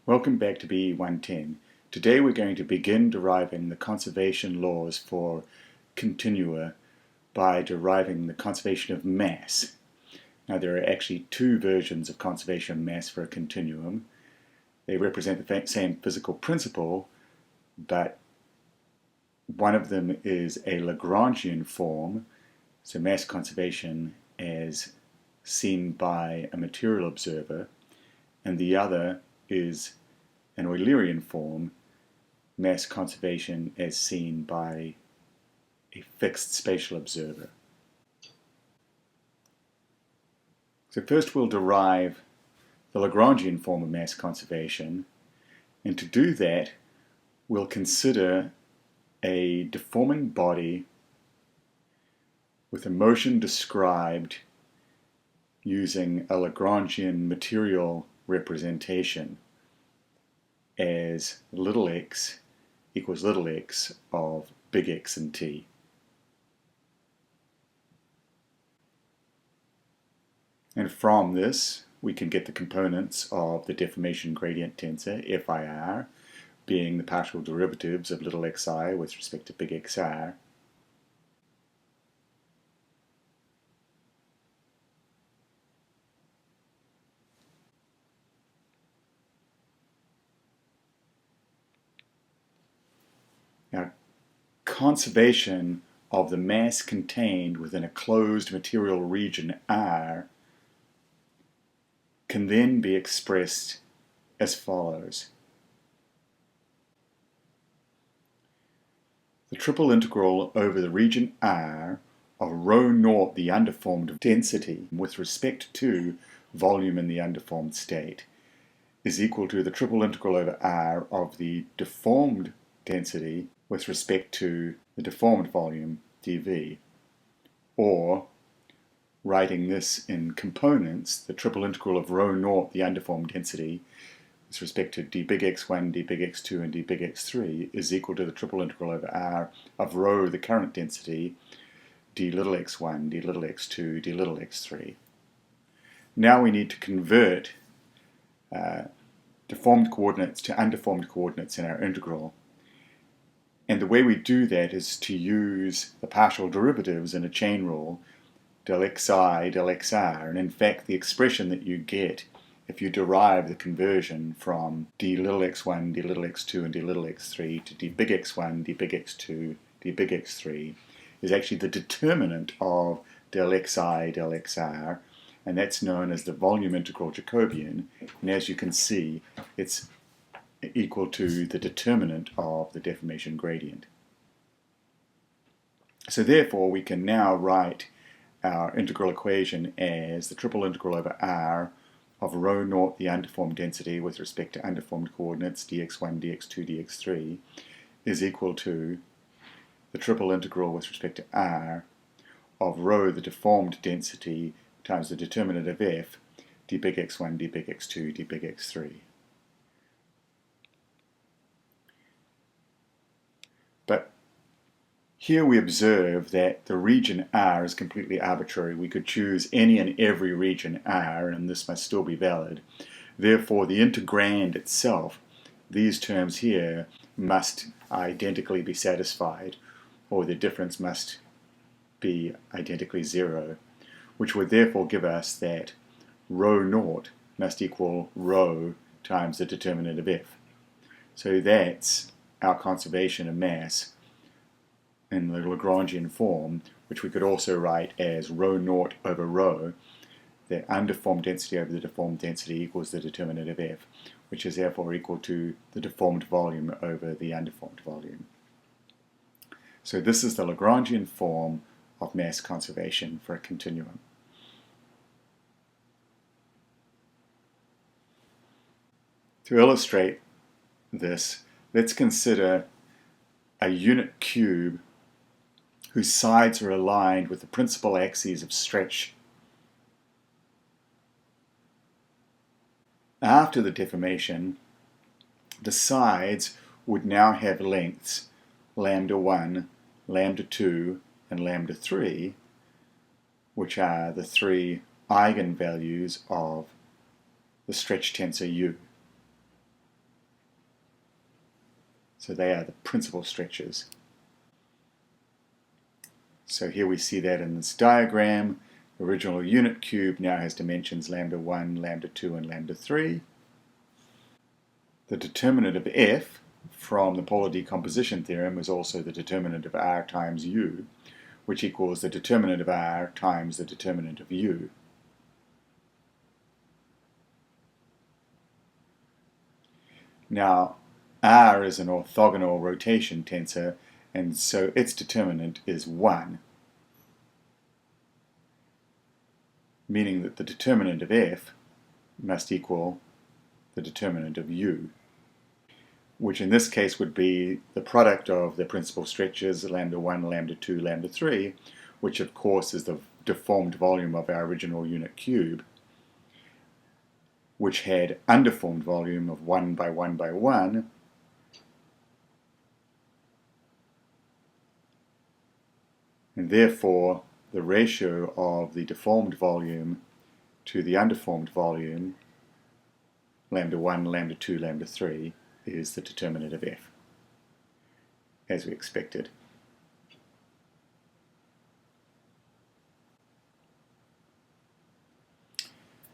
Welcome back to BE 110. Today we're going to begin deriving the conservation laws for continua by deriving the conservation of mass. Now there are actually two versions of conservation of mass for a continuum. They represent the same physical principle, but one of them is a Lagrangian form, so mass conservation as seen by a material observer, and the other is an Eulerian form, mass conservation as seen by a fixed spatial observer. So first we'll derive the Lagrangian form of mass conservation, and to do that we'll consider a deforming body with a motion described using a Lagrangian material representation as little x equals little x of big X and t. And from this we can get the components of the deformation gradient tensor, FIR, being the partial derivatives of little xi with respect to big XR. Now, conservation of the mass contained within a closed material region R can then be expressed as follows. The triple integral over the region R of rho naught, the underformed density, with respect to volume in the underformed state, is equal to the triple integral over R of the deformed density with respect to the deformed volume, dV. Or, writing this in components, the triple integral of rho naught, the underformed density, with respect to d big X1, d big X2, and d big X3 is equal to the triple integral over R of rho, the current density, d little x1, d little x2, d little x3. Now we need to convert deformed coordinates to undeformed coordinates in our integral. And the way we do that is to use the partial derivatives in a chain rule, del xi, del xr, and in fact the expression that you get if you derive the conversion from d little x1, d little x2, and d little x3 to d big x1, d big x2, d big x3 is actually the determinant of del xi, del xr, and that's known as the volume integral Jacobian, and as you can see it's equal to the determinant of the deformation gradient. So therefore we can now write our integral equation as the triple integral over R of rho naught, the underformed density with respect to underformed coordinates dx1, dx2, dx3 is equal to the triple integral with respect to R of rho, the deformed density, times the determinant of f, d big X1, d big X2, d big X3. But here we observe that the region R is completely arbitrary. We could choose any and every region R, and this must still be valid. Therefore, the integrand itself, these terms here, must identically be satisfied, or the difference must be identically zero, which would therefore give us that rho naught must equal rho times the determinant of f. So that's our conservation of mass in the Lagrangian form, which we could also write as rho naught over rho, the undeformed density over the deformed density equals the determinant of f, which is therefore equal to the deformed volume over the undeformed volume. So this is the Lagrangian form of mass conservation for a continuum. To illustrate this, let's consider a unit cube whose sides are aligned with the principal axes of stretch. After the deformation, the sides would now have lengths lambda 1, lambda 2, and lambda 3, which are the three eigenvalues of the stretch tensor U. So they are the principal stretches. So here we see that in this diagram. The original unit cube now has dimensions lambda 1, lambda 2, and lambda 3. The determinant of F from the polar decomposition theorem is also the determinant of R times U, which equals the determinant of R times the determinant of U. Now, R is an orthogonal rotation tensor, and so its determinant is 1, meaning that the determinant of F must equal the determinant of U, which in this case would be the product of the principal stretches, lambda 1, lambda 2, lambda 3, which of course is the deformed volume of our original unit cube, which had undeformed volume of 1 by 1 by 1, and therefore the ratio of the deformed volume to the undeformed volume, lambda 1, lambda 2, lambda 3, is the determinant of F, as we expected.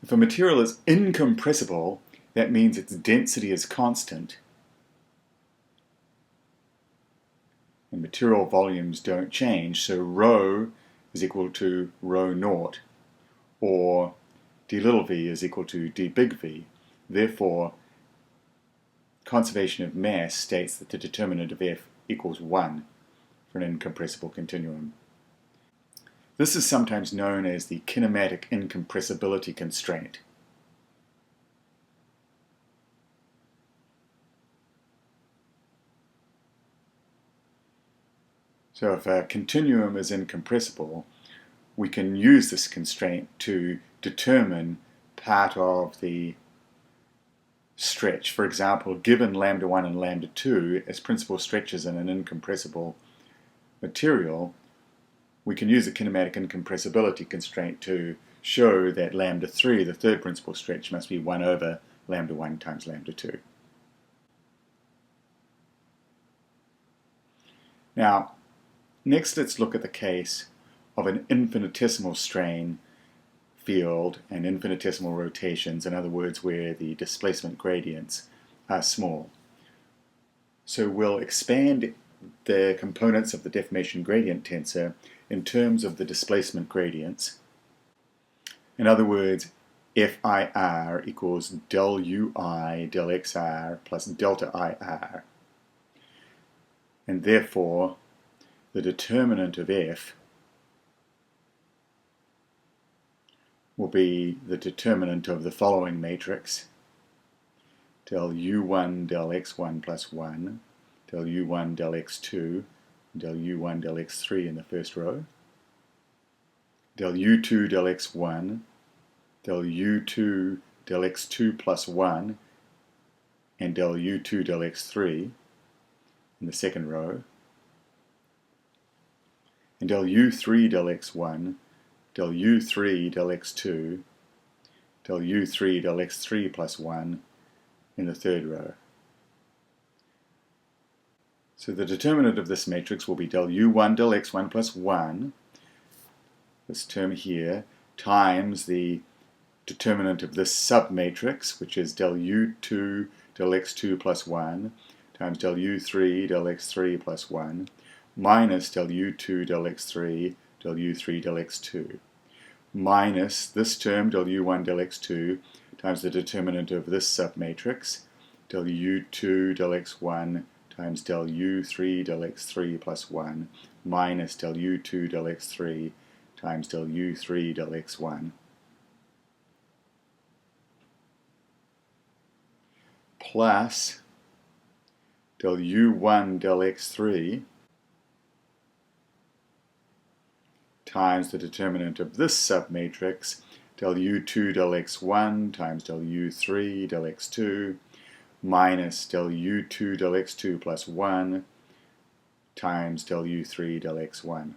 If a material is incompressible, that means its density is constant, and material volumes don't change, so rho is equal to rho naught, or d little v is equal to d big V. Therefore, conservation of mass states that the determinant of F equals 1 for an incompressible continuum. This is sometimes known as the kinematic incompressibility constraint. So if a continuum is incompressible, we can use this constraint to determine part of the stretch. For example, given lambda 1 and lambda 2 as principal stretches in an incompressible material, we can use the kinematic incompressibility constraint to show that lambda 3, the third principal stretch, must be 1 over lambda 1 times lambda 2. Now, next let's look at the case of an infinitesimal strain field and infinitesimal rotations, in other words, where the displacement gradients are small. So we'll expand the components of the deformation gradient tensor in terms of the displacement gradients. In other words, FIR equals del UI del XR plus delta IR. And therefore, the determinant of F will be the determinant of the following matrix: del U1 del X1 plus 1, del U1 del X2, del U1 del X3 in the first row, del U2 del X1, del U2 del X2 plus 1, and del U2 del X3 in the second row, and del U3 del X1, del U3 del X2, del U3 del X3 plus 1 in the third row. So the determinant of this matrix will be del U1 del X1 plus 1, this term here, times the determinant of this submatrix, which is del U2 del X2 plus 1, times del U3 del X3 plus 1, minus del U2 del X3 del U3 del X2, minus this term del U1 del X2 times the determinant of this submatrix, del U2 del X1 times del U3 del X3 plus 1, minus del U2 del X3 times del U3 del X1, plus del U1 del X3 times the determinant of this submatrix, del U2 del X1 times del U3 del X2, minus del U2 del X2 plus 1 times del U3 del X1.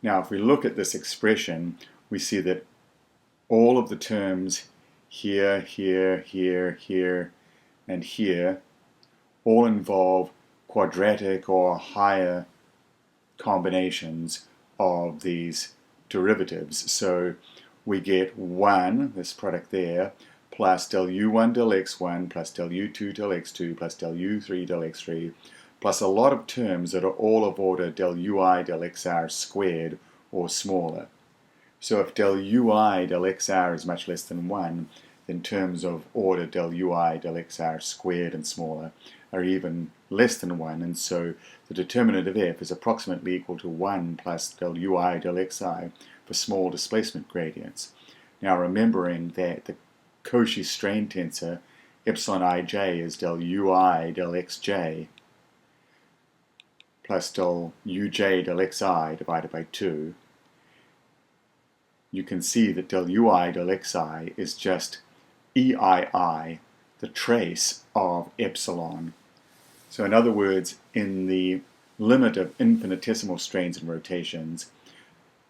Now if we look at this expression, we see that all of the terms here, here, here, here, and here all involve quadratic or higher combinations of these derivatives. So we get 1, this product there, plus del u1 del x1 plus del u2 del x2 plus del u3 del x3 plus a lot of terms that are all of order del ui del xr squared or smaller. So if del ui del xr is much less than 1, then terms of order del ui del xr squared and smaller are even less than 1, and so the determinant of f is approximately equal to 1 plus del ui del xi for small displacement gradients. Now remembering that the Cauchy strain tensor epsilon ij is del ui del xj plus del uj del xi divided by 2, you can see that del ui del xi is just EII, the trace of epsilon. So in other words, in the limit of infinitesimal strains and rotations,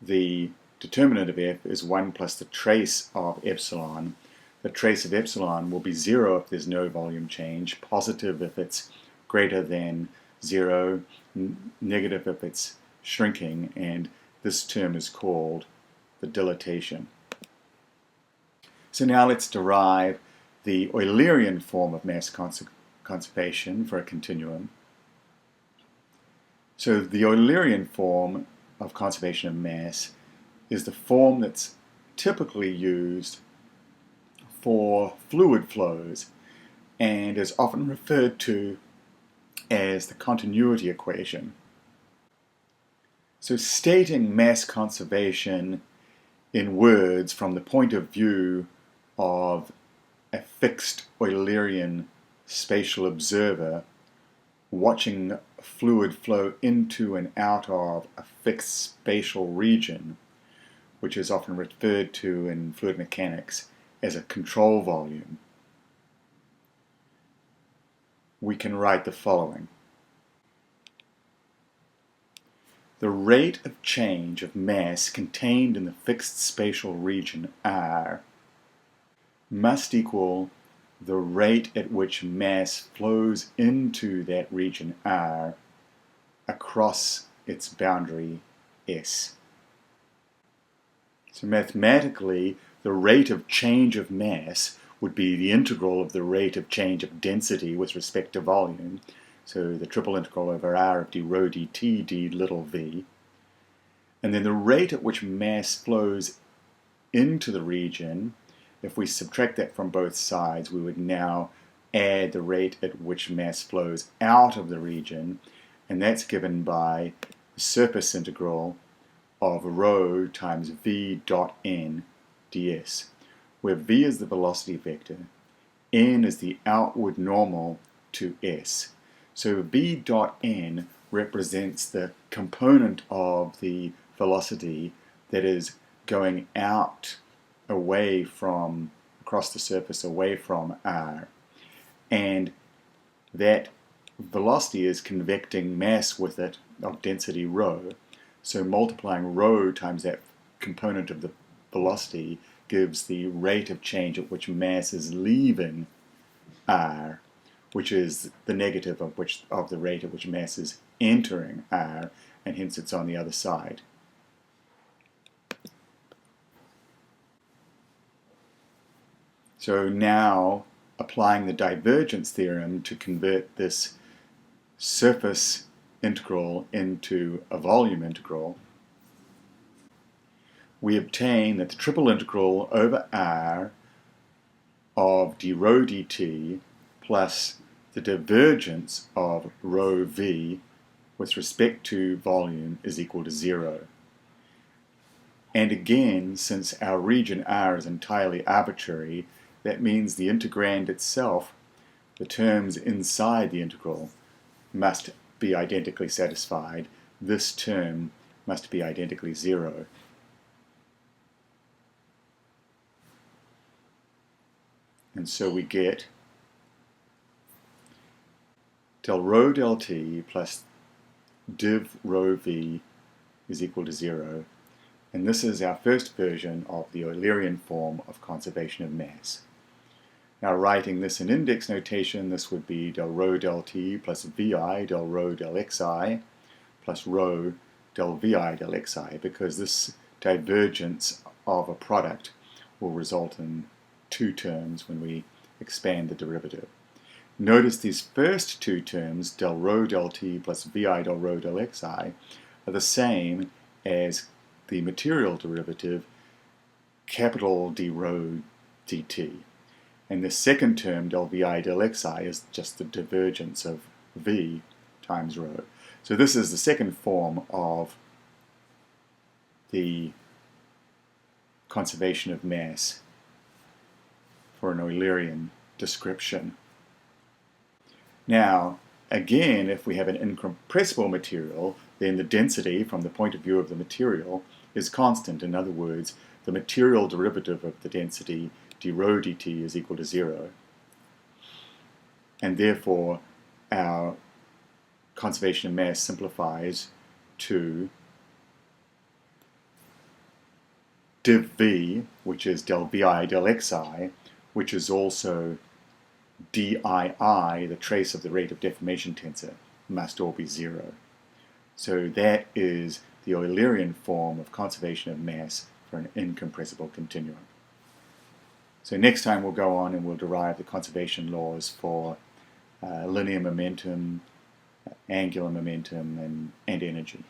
the determinant of f is 1 plus the trace of epsilon. The trace of epsilon will be 0 if there's no volume change, positive if it's greater than 0, negative if it's shrinking, and this term is called the dilatation. So now let's derive the Eulerian form of mass conservation for a continuum. So the Eulerian form of conservation of mass is the form that's typically used for fluid flows and is often referred to as the continuity equation. So stating mass conservation in words from the point of view of a fixed Eulerian spatial observer watching fluid flow into and out of a fixed spatial region, which is often referred to in fluid mechanics as a control volume, we can write the following. The rate of change of mass contained in the fixed spatial region R must equal the rate at which mass flows into that region R across its boundary S. So mathematically, the rate of change of mass would be the integral of the rate of change of density with respect to volume, so the triple integral over R of d rho dt d little v, and then the rate at which mass flows into the region. If we subtract that from both sides, we would now add the rate at which mass flows out of the region, and that's given by the surface integral of rho times v dot n ds, where v is the velocity vector, n is the outward normal to s. So v dot n represents the component of the velocity that is going out away from, across the surface away from R, and that velocity is convecting mass with it of density rho, so multiplying rho times that component of the velocity gives the rate of change at which mass is leaving R, which is the negative of the rate at which mass is entering R, and hence it's on the other side. So now, applying the divergence theorem to convert this surface integral into a volume integral, we obtain that the triple integral over R of d rho dt plus the divergence of rho v with respect to volume is equal to 0. And again, since our region R is entirely arbitrary, that means the integrand itself, the terms inside the integral, must be identically satisfied. This term must be identically 0. And so we get del rho del t plus div rho v is equal to 0. And this is our first version of the Eulerian form of conservation of mass. Now writing this in index notation, this would be del rho del t plus vi del rho del xi plus rho del vi del xi, because this divergence of a product will result in two terms when we expand the derivative. Notice these first two terms, del rho del t plus vi del rho del xi, are the same as the material derivative capital D rho dt. And the second term, del vi del xi, is just the divergence of v times rho. So this is the second form of the conservation of mass for an Eulerian description. Now, again, if we have an incompressible material, then the density from the point of view of the material is constant. In other words, the material derivative of the density d rho dt is equal to 0. And therefore, our conservation of mass simplifies to div v, which is del vi del xi, which is also dii, the trace of the rate of deformation tensor, must all be 0. So that is the Eulerian form of conservation of mass for an incompressible continuum. So next time we'll go on and we'll derive the conservation laws for linear momentum, angular momentum, and energy.